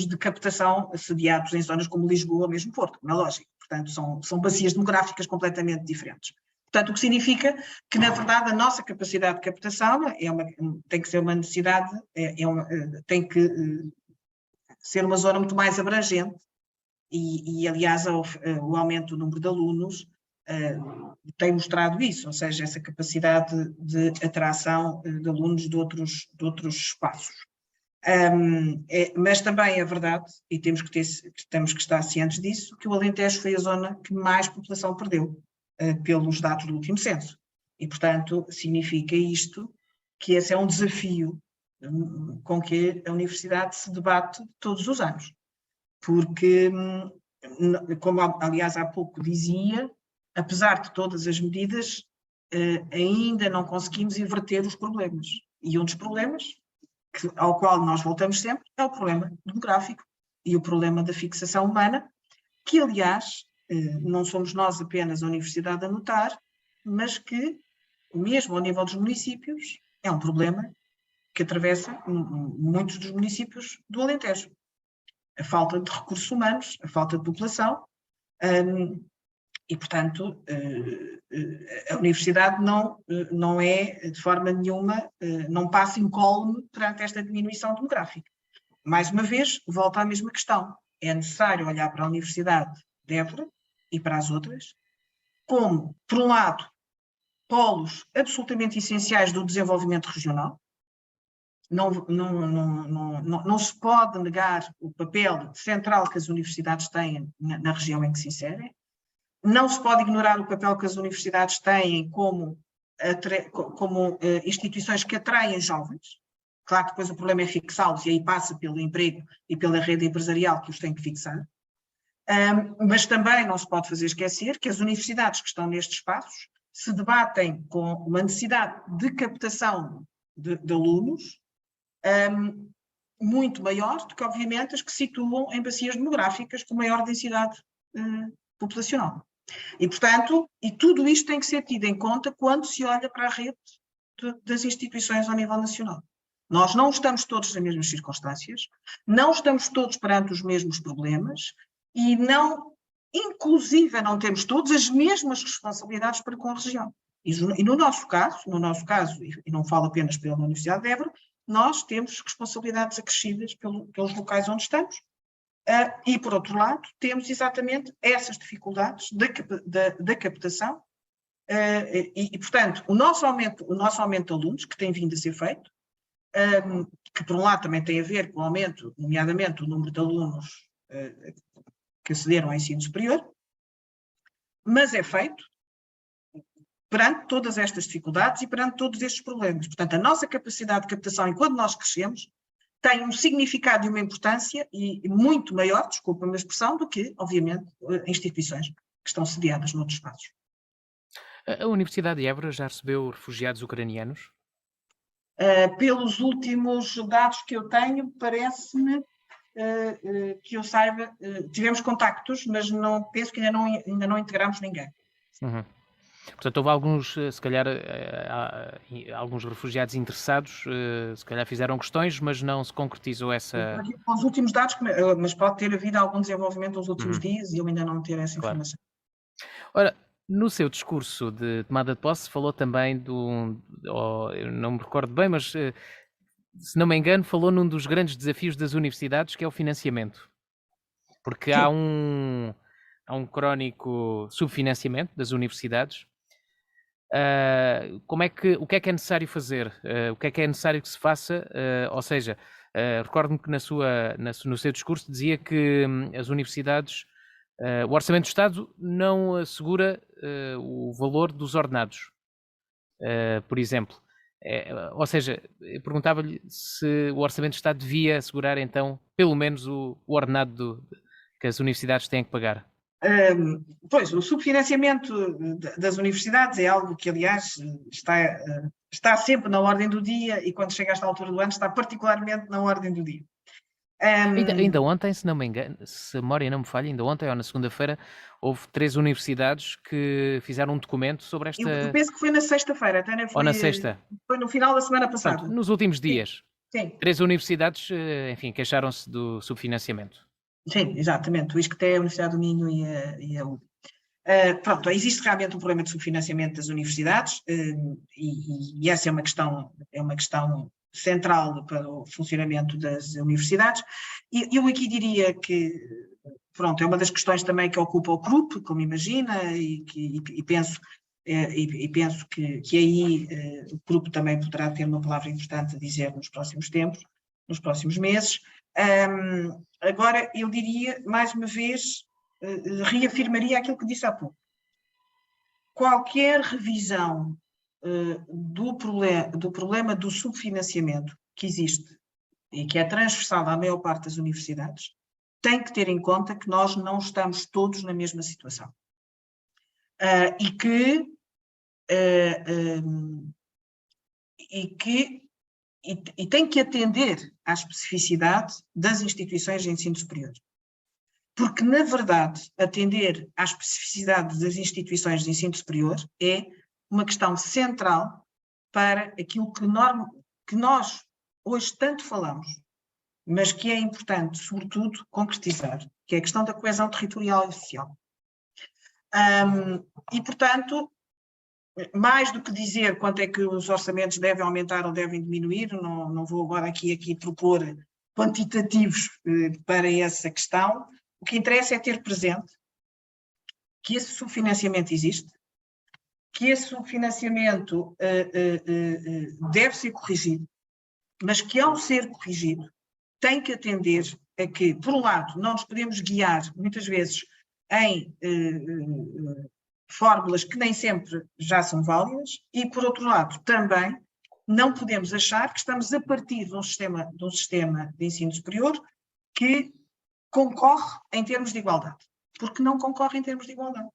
de captação sediados em zonas como Lisboa ou mesmo Porto, como é lógico. Portanto, são bacias demográficas completamente diferentes. Portanto, o que significa que, na verdade, a nossa capacidade de captação tem que ser uma necessidade, tem que ser uma zona muito mais abrangente e aliás, o aumento do número de alunos tem mostrado isso, ou seja, essa capacidade de atração de alunos de outros espaços. Mas também é verdade, e temos que estar cientes disso, que o Alentejo foi a zona que mais população perdeu, pelos dados do último censo. E, portanto, significa isto que esse é um desafio com que a universidade se debate todos os anos. Porque, como aliás há pouco dizia, apesar de todas as medidas, ainda não conseguimos inverter os problemas. E um dos problemas ao qual nós voltamos sempre é o problema demográfico e o problema da fixação humana, que, aliás, não somos nós apenas a universidade a notar, mas que, mesmo ao nível dos municípios, é um problema que atravessa muitos dos municípios do Alentejo. A falta de recursos humanos, a falta de população, e, portanto, a universidade não é, de forma nenhuma, não passa incólume perante esta diminuição demográfica. Mais uma vez, volta à mesma questão. É necessário olhar para a Universidade de Évora e para as outras, como, por um lado, polos absolutamente essenciais do desenvolvimento regional. Não se pode negar o papel central que as universidades têm na região em que se inserem. Não se pode ignorar o papel que as universidades têm como instituições que atraem jovens. Claro que depois o problema é fixá-los, e aí passa pelo emprego e pela rede empresarial que os tem que fixar. Mas também não se pode fazer esquecer que as universidades que estão nestes espaços se debatem com uma necessidade de captação de alunos muito maior do que, obviamente, as que se situam em bacias demográficas com maior densidade populacional. E, portanto, tudo isto tem que ser tido em conta quando se olha para a rede das instituições ao nível nacional. Nós não estamos todos nas mesmas circunstâncias, não estamos todos perante os mesmos problemas e inclusive não temos todos as mesmas responsabilidades para com a região. E no nosso caso, e não falo apenas pela Universidade de Évora, nós temos responsabilidades acrescidas pelos locais onde estamos. E, por outro lado, temos exatamente essas dificuldades da captação portanto, o nosso aumento de alunos, que tem vindo a ser feito, que por um lado também tem a ver com o aumento, nomeadamente o número de alunos que acederam ao ensino superior, mas é feito perante todas estas dificuldades e perante todos estes problemas. Portanto, a nossa capacidade de captação, enquanto nós crescemos, tem um significado e uma importância muito maior, desculpa-me a expressão, do que, obviamente, instituições que estão sediadas noutros espaços. A Universidade de Évora já recebeu refugiados ucranianos? Pelos últimos dados que eu tenho, parece-me que eu saiba, tivemos contactos, mas penso que ainda não integramos ninguém. Uhum. Portanto, houve alguns, se calhar, alguns refugiados interessados, se calhar fizeram questões, mas não se concretizou essa... Os últimos dados, mas pode ter havido algum desenvolvimento nos últimos dias e eu ainda não ter essa informação. Ora, no seu discurso de tomada de posse falou também eu não me recordo bem, mas se não me engano falou num dos grandes desafios das universidades, que é o financiamento. Porque há um crónico subfinanciamento das universidades. O que é necessário fazer? O que é necessário que se faça? Ou seja, recordo-me que no seu discurso dizia que as universidades, o Orçamento do Estado não assegura o valor dos ordenados, por exemplo. Ou seja, eu perguntava-lhe se o Orçamento do Estado devia assegurar então pelo menos o ordenado que as universidades têm que pagar. Pois, o subfinanciamento das universidades é algo que, aliás, está sempre na ordem do dia e quando chega a esta altura do ano está particularmente na ordem do dia. Ainda ontem, se não me engano, se a memória não me falha, ainda ontem ou na segunda-feira, houve 3 universidades que fizeram um documento sobre esta... Eu penso que foi na sexta-feira, até não foi... Ou na sexta. Foi no final da semana passada. Portanto, nos últimos dias. Sim. 3 universidades, enfim, queixaram-se do subfinanciamento. Sim, exatamente. O ISCTE, a Universidade do Minho e a UB. Pronto, existe realmente um problema de subfinanciamento das universidades e essa é uma questão central para o funcionamento das universidades. E eu aqui diria que, pronto, é uma das questões também que ocupa o CRUP, como imagina, e penso que aí o CRUP também poderá ter uma palavra importante a dizer nos próximos tempos, nos próximos meses. Agora, eu diria, mais uma vez, reafirmaria aquilo que disse há pouco. Qualquer revisão do problema do subfinanciamento que existe e que é transversal à maior parte das universidades, tem que ter em conta que nós não estamos todos na mesma situação. E tem que atender à especificidade das instituições de ensino superior. Porque, na verdade, atender à especificidade das instituições de ensino superior é uma questão central para aquilo que nós hoje tanto falamos, mas que é importante, sobretudo, concretizar, que é a questão da coesão territorial e social. E, portanto, mais do que dizer quanto é que os orçamentos devem aumentar ou devem diminuir, não vou agora aqui propor quantitativos para essa questão. O que interessa é ter presente que esse subfinanciamento existe, que esse subfinanciamento deve ser corrigido, mas que ao ser corrigido tem que atender a que, por um lado, não nos podemos guiar muitas vezes em fórmulas que nem sempre já são válidas e, por outro lado, também não podemos achar que estamos a partir de um sistema de ensino superior que concorre em termos de igualdade, porque não concorre em termos de igualdade.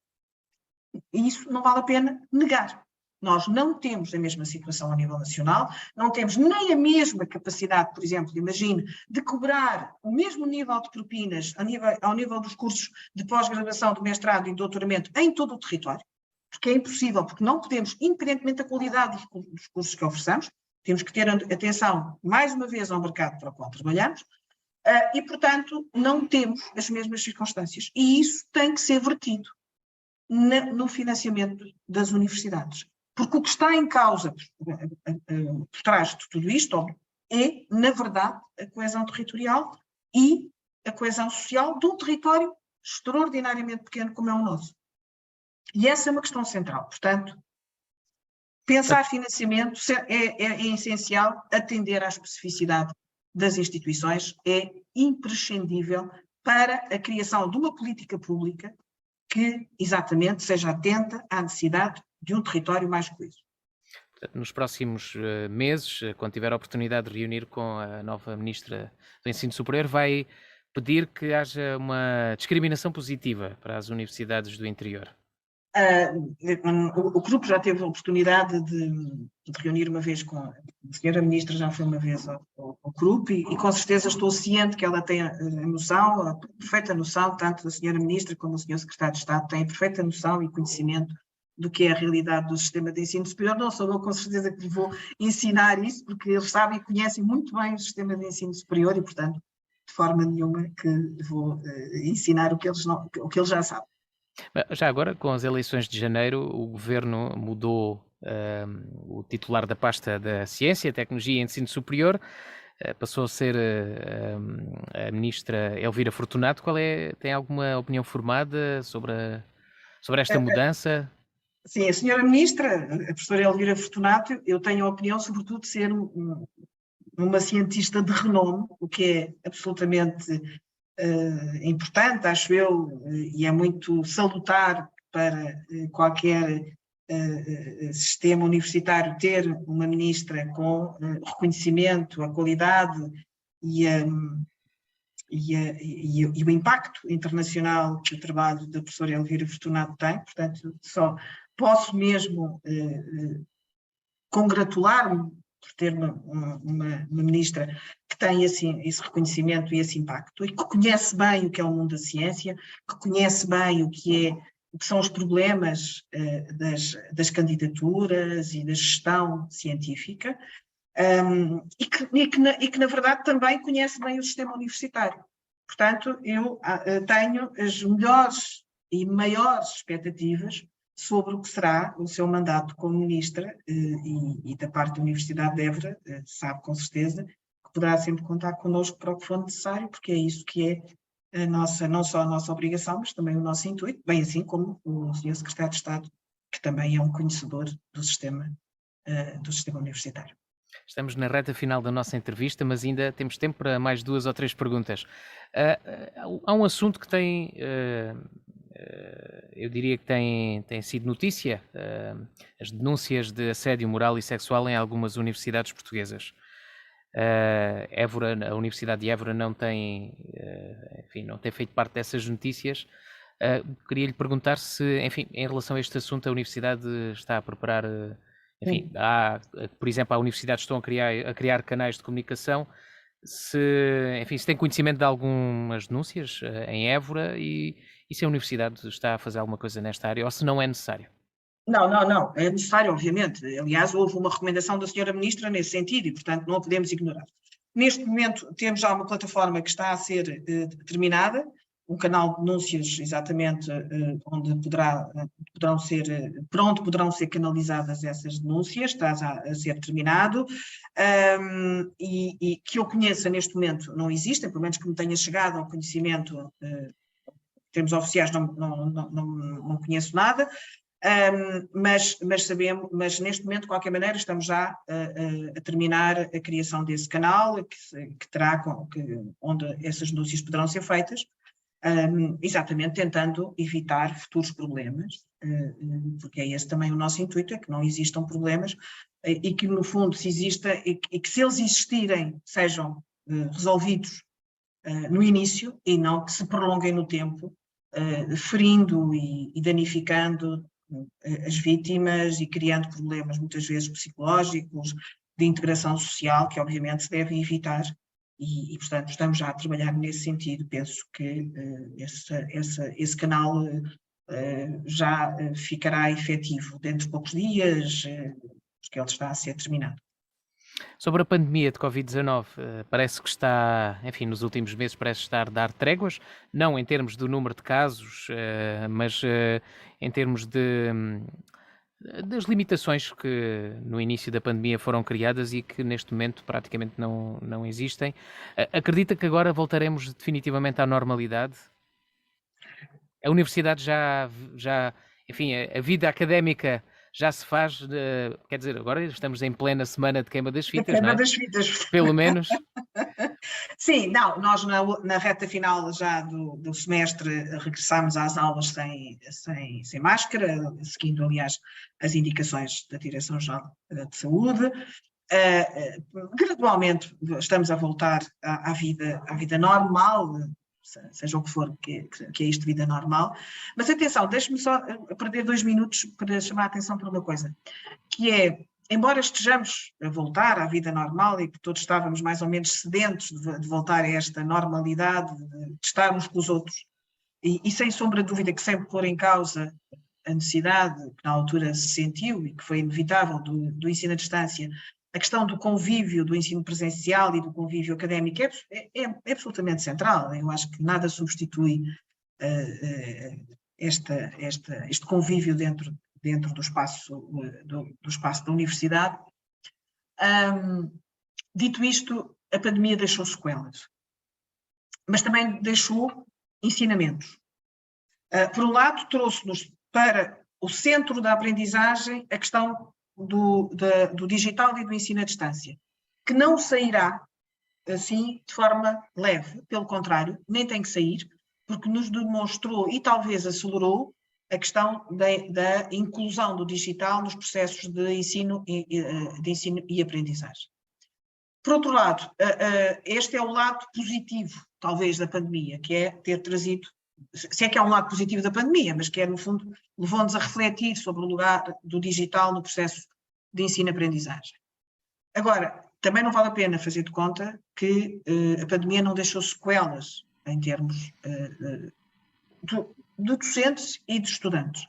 E isso não vale a pena negar. Nós não temos a mesma situação a nível nacional, não temos nem a mesma capacidade, por exemplo, imagine, de cobrar o mesmo nível de propinas ao nível dos cursos de pós-graduação, de mestrado e de doutoramento em todo o território, porque é impossível, porque não podemos, independentemente da qualidade dos cursos que ofereçamos, temos que ter atenção, mais uma vez, ao mercado para o qual trabalhamos, e, portanto, não temos as mesmas circunstâncias. E isso tem que ser vertido no financiamento das universidades. Porque o que está em causa por trás de tudo isto é, na verdade, a coesão territorial e a coesão social de um território extraordinariamente pequeno como é o nosso. E essa é uma questão central. Portanto, pensar financiamento é essencial, atender à especificidade das instituições, é imprescindível para a criação de uma política pública que, exatamente, seja atenta à necessidade de um território mais coeso. Nos próximos meses, quando tiver a oportunidade de reunir com a nova Ministra do Ensino Superior, vai pedir que haja uma discriminação positiva para as universidades do interior. O grupo já teve a oportunidade de reunir uma vez com a senhora Ministra, já foi uma vez ao grupo e com certeza estou ciente que ela tem a perfeita noção, tanto da senhora Ministra como do senhor Secretário de Estado têm perfeita noção e conhecimento do que é a realidade do sistema de ensino superior. Não sou eu com certeza que lhe vou ensinar isso, porque eles sabem e conhecem muito bem o sistema de ensino superior e, portanto, de forma nenhuma que lhe vou ensinar o que eles já sabem. Já agora, com as eleições de janeiro, o Governo mudou o titular da pasta da Ciência, Tecnologia e Ensino Superior, passou a ser a Ministra Elvira Fortunato. Tem alguma opinião formada sobre esta mudança? Sim, a senhora Ministra, a professora Elvira Fortunato, eu tenho a opinião sobretudo de ser uma cientista de renome, o que é absolutamente importante, acho eu, e é muito salutar para qualquer sistema universitário ter uma ministra com reconhecimento, a qualidade e o impacto internacional que o trabalho da professora Elvira Fortunato tem. Portanto, só posso mesmo congratular-me por ter uma ministra que tem esse reconhecimento e esse impacto, e que conhece bem o que é o mundo da ciência, que conhece bem o que são os problemas das candidaturas e da gestão científica, e que na verdade também conhece bem o sistema universitário. Portanto, eu tenho as melhores e maiores expectativas sobre o que será o seu mandato como ministra e da parte da Universidade de Évora, sabe com certeza que poderá sempre contar connosco para o que for necessário, porque é isso que é não só a nossa obrigação, mas também o nosso intuito, bem assim como o Sr. Secretário de Estado, que também é um conhecedor do sistema universitário. Estamos na reta final da nossa entrevista, mas ainda temos tempo para mais 2 ou 3 perguntas. Há um assunto que eu diria que tem sido notícia, as denúncias de assédio moral e sexual em algumas universidades portuguesas. A Universidade de Évora não tem feito parte dessas notícias. Queria lhe perguntar se, enfim, em relação a este assunto, a Universidade está a preparar, por exemplo, há universidades que estão a criar canais de comunicação, se tem conhecimento de algumas denúncias em Évora e se a Universidade está a fazer alguma coisa nesta área ou se não é necessário. Não, é necessário, obviamente. Aliás, houve uma recomendação da senhora Ministra nesse sentido e, portanto, não a podemos ignorar. Neste momento temos já uma plataforma que está a ser terminada, um canal de denúncias exatamente onde poderão ser canalizadas essas denúncias, está a ser terminado, e que eu conheça neste momento não existem, pelo menos que me tenha chegado ao conhecimento termos oficiais não conheço nada, mas sabemos, mas neste momento, de qualquer maneira, estamos já a terminar a criação desse canal, onde essas denúncias poderão ser feitas, exatamente tentando evitar futuros problemas, porque é esse também o nosso intuito, é que não existam problemas e que, no fundo, se eles existirem, sejam resolvidos no início e não que se prolonguem no tempo, ferindo e danificando as vítimas e criando problemas muitas vezes psicológicos, de integração social, que obviamente se devem evitar. E, portanto, estamos já a trabalhar nesse sentido. Penso que esse canal já ficará efetivo dentro de poucos dias, porque ele está a ser terminado. Sobre a pandemia de Covid-19, parece que está, enfim, nos últimos meses parece estar a dar tréguas, não em termos do número de casos, mas em termos das limitações que no início da pandemia foram criadas e que neste momento praticamente não existem. Acredita que agora voltaremos definitivamente à normalidade? A universidade enfim, a vida académica já se faz, quer dizer, agora estamos em plena semana de queima das fitas, não é? Das fitas. Pelo menos. Sim, não, nós na reta final já do semestre regressámos às aulas sem máscara, seguindo, aliás, as indicações da Direção-Geral de Saúde. Gradualmente estamos a voltar à vida normal, seja o que for que é isto, vida normal. Mas atenção, deixe-me só perder 2 minutos para chamar a atenção para uma coisa, que é, embora estejamos a voltar à vida normal e que todos estávamos mais ou menos sedentos de voltar a esta normalidade, de estarmos com os outros, e sem sombra de dúvida que sempre pôr em causa a necessidade que na altura se sentiu e que foi inevitável do ensino à distância, a questão do convívio do ensino presencial e do convívio académico é absolutamente central. Eu acho que nada substitui este convívio dentro do espaço da universidade. Dito isto, a pandemia deixou sequelas, mas também deixou ensinamentos. Por um lado, trouxe-nos para o centro da aprendizagem a questão do digital e do ensino à distância, que não sairá assim de forma leve, pelo contrário, nem tem que sair, porque nos demonstrou e talvez acelerou a questão da inclusão do digital nos processos de ensino e aprendizagem. Por outro lado, este é o lado positivo, talvez, da pandemia, que é ter trazido, se é que há um lado positivo da pandemia, mas que é, no fundo, levou-nos a refletir sobre o lugar do digital no processo de ensino-aprendizagem. Agora, também não vale a pena fazer de conta que a pandemia não deixou sequelas em termos de docentes e de estudantes.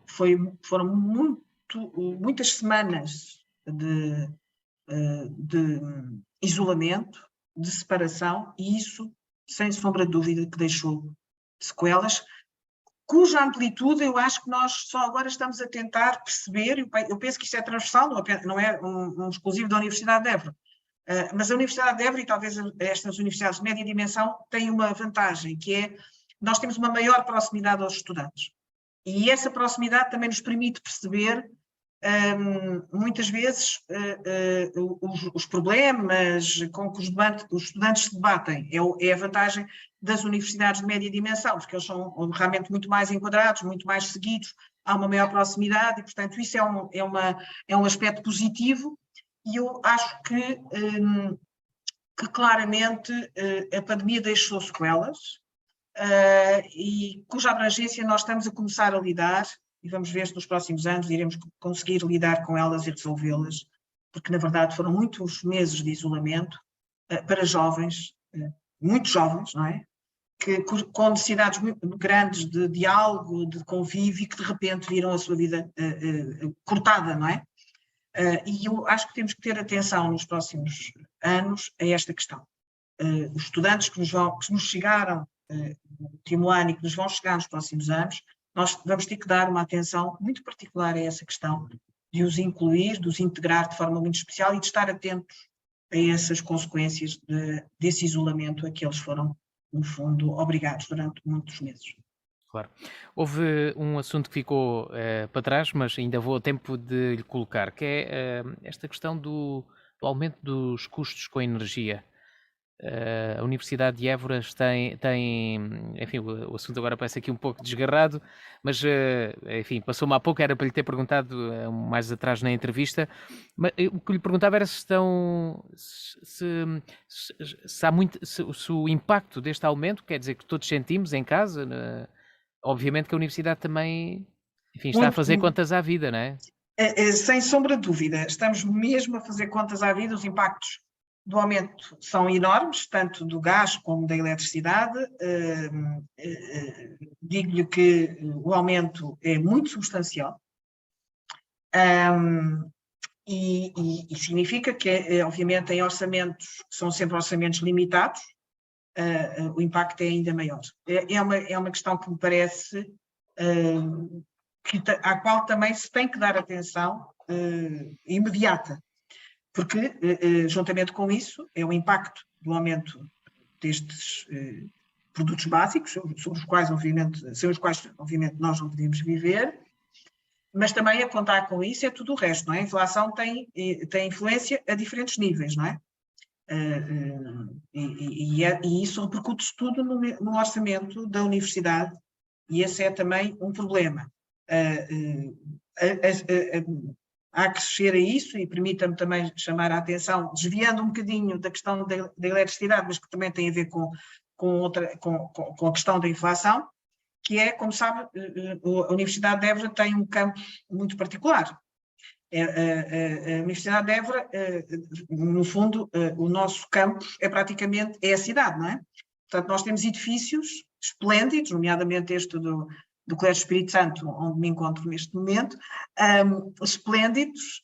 Foram muitas semanas de isolamento, de separação, e isso, sem sombra de dúvida, que deixou sequelas, cuja amplitude eu acho que nós só agora estamos a tentar perceber. Eu penso que isto é transversal, não é um exclusivo da Universidade de Évora, mas a Universidade de Évora e talvez estas universidades de média dimensão têm uma vantagem, que é nós temos uma maior proximidade aos estudantes, e essa proximidade também nos permite perceber muitas vezes os problemas com que os estudantes se debatem. É a vantagem das universidades de média dimensão, porque eles são realmente muito mais enquadrados, muito mais seguidos, há uma maior proximidade e, portanto, isso é um aspecto positivo, e eu acho que claramente a pandemia deixou sequelas e cuja abrangência nós estamos a começar a lidar, e vamos ver se nos próximos anos iremos conseguir lidar com elas e resolvê-las, porque na verdade foram muitos meses de isolamento para jovens, muito jovens, não é? Com necessidades muito grandes de diálogo, de convívio, que de repente viram a sua vida cortada, não é? E eu acho que temos que ter atenção nos próximos anos a esta questão. Os estudantes que nos chegaram no último ano e que nos vão chegar nos próximos anos, nós vamos ter que dar uma atenção muito particular a essa questão de os incluir, de os integrar de forma muito especial e de estar atentos a essas consequências desse isolamento a que eles foram no fundo, obrigados durante muitos meses. Claro. Houve um assunto que ficou para trás, mas ainda vou a tempo de lhe colocar, que é esta questão do aumento dos custos com a energia. A Universidade de Évora tem, enfim, o assunto agora parece aqui um pouco desgarrado, mas, enfim, passou-me há pouco, era para lhe ter perguntado mais atrás na entrevista, mas o que lhe perguntava era se há muito, se o impacto deste aumento, quer dizer que todos sentimos em casa, obviamente que a Universidade também, enfim, está a fazer contas à vida, não é? Sem sombra de dúvida, estamos mesmo a fazer contas à vida, os impactos do aumento são enormes, tanto do gás como da eletricidade. Digo-lhe que o aumento é muito substancial e significa que, obviamente, em orçamentos que são sempre orçamentos limitados, o impacto é ainda maior. É uma questão que me parece à qual também se tem que dar atenção imediata. Porque, juntamente com isso, é o impacto do aumento destes produtos básicos, sobre os quais, obviamente, nós não podemos viver, mas também a contar com isso é tudo o resto, não é? A inflação tem influência a diferentes níveis, não é? E isso repercute-se tudo no orçamento da universidade, e esse é também um problema. Há que crescer a isso, e permita-me também chamar a atenção, desviando um bocadinho da questão da eletricidade, mas que também tem a ver com a questão da inflação, que é, como sabe, a Universidade de Évora tem um campo muito particular. A Universidade de Évora, no fundo, o nosso campus é a cidade, não é? Portanto, nós temos edifícios esplêndidos, nomeadamente este do Colégio Espírito Santo, onde me encontro neste momento, esplêndidos,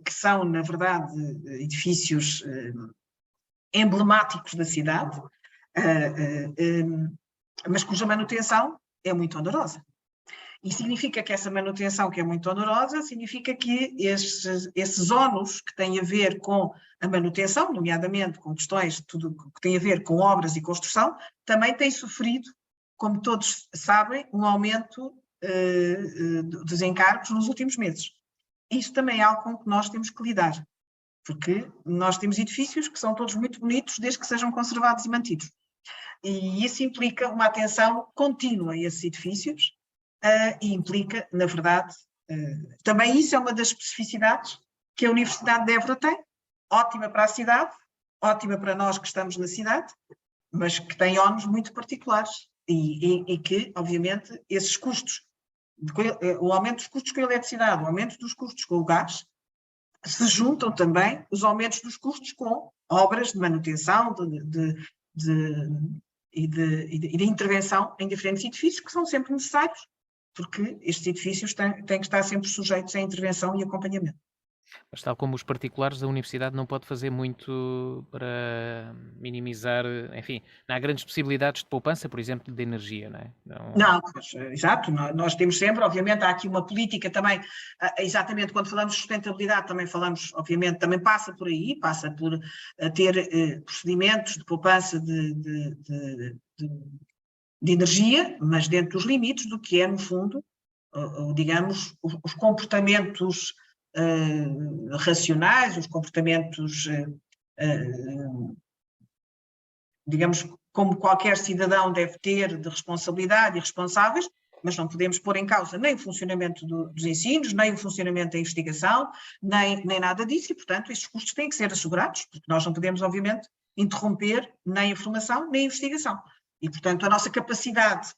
que são, na verdade, edifícios emblemáticos da cidade, mas cuja manutenção é muito onerosa. E significa que essa manutenção, que é muito onerosa, significa que esses ónus que têm a ver com a manutenção, nomeadamente com questões, tudo que tem a ver com obras e construção, também têm sofrido, como todos sabem, um aumento dos encargos nos últimos meses. Isso também é algo com que nós temos que lidar, porque nós temos edifícios que são todos muito bonitos, desde que sejam conservados e mantidos. E isso implica uma atenção contínua a esses edifícios e implica, na verdade, também isso é uma das especificidades que a Universidade de Évora tem, ótima para a cidade, ótima para nós que estamos na cidade, mas que tem ónus muito particulares. E que, obviamente, esses custos, o aumento dos custos com a eletricidade, o aumento dos custos com o gás, se juntam também os aumentos dos custos com obras de manutenção e de intervenção em diferentes edifícios, que são sempre necessários, porque estes edifícios têm que estar sempre sujeitos à intervenção e acompanhamento. Mas tal como os particulares, a Universidade não pode fazer muito para minimizar, enfim, não há grandes possibilidades de poupança, por exemplo, de energia, não é? Não, exato, nós temos sempre, obviamente, há aqui uma política também, exatamente quando falamos de sustentabilidade, também falamos, obviamente, também passa por aí, passa por ter procedimentos de poupança de energia, mas dentro dos limites do que é, no fundo, digamos, os comportamentos racionais, os comportamentos, digamos, como qualquer cidadão deve ter de responsabilidade e responsáveis, mas não podemos pôr em causa nem o funcionamento dos ensinos, nem o funcionamento da investigação, nem nada disso, e, portanto, estes custos têm que ser assegurados, porque nós não podemos, obviamente, interromper nem a formação, nem a investigação. E, portanto, a nossa capacidade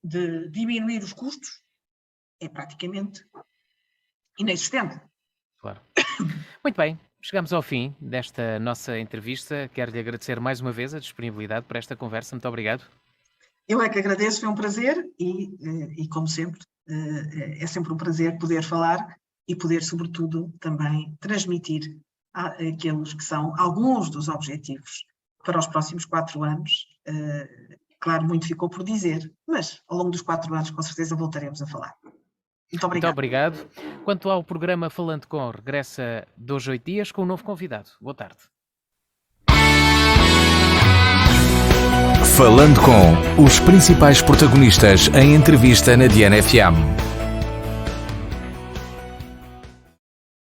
de diminuir os custos é praticamente inexistente. Claro. Muito bem, chegamos ao fim desta nossa entrevista. Quero-lhe agradecer mais uma vez a disponibilidade para esta conversa. Muito obrigado. Eu é que agradeço, foi um prazer e como sempre, é sempre um prazer poder falar e poder, sobretudo, também transmitir aqueles que são alguns dos objetivos para os próximos 4 anos. Claro, muito ficou por dizer, mas ao longo dos 4 anos com certeza voltaremos a falar. Muito obrigado. Muito obrigado. Quanto ao programa Falando Com, regressa 2 a 8 dias com um novo convidado. Boa tarde. Falando com os principais protagonistas em entrevista na Diana FM.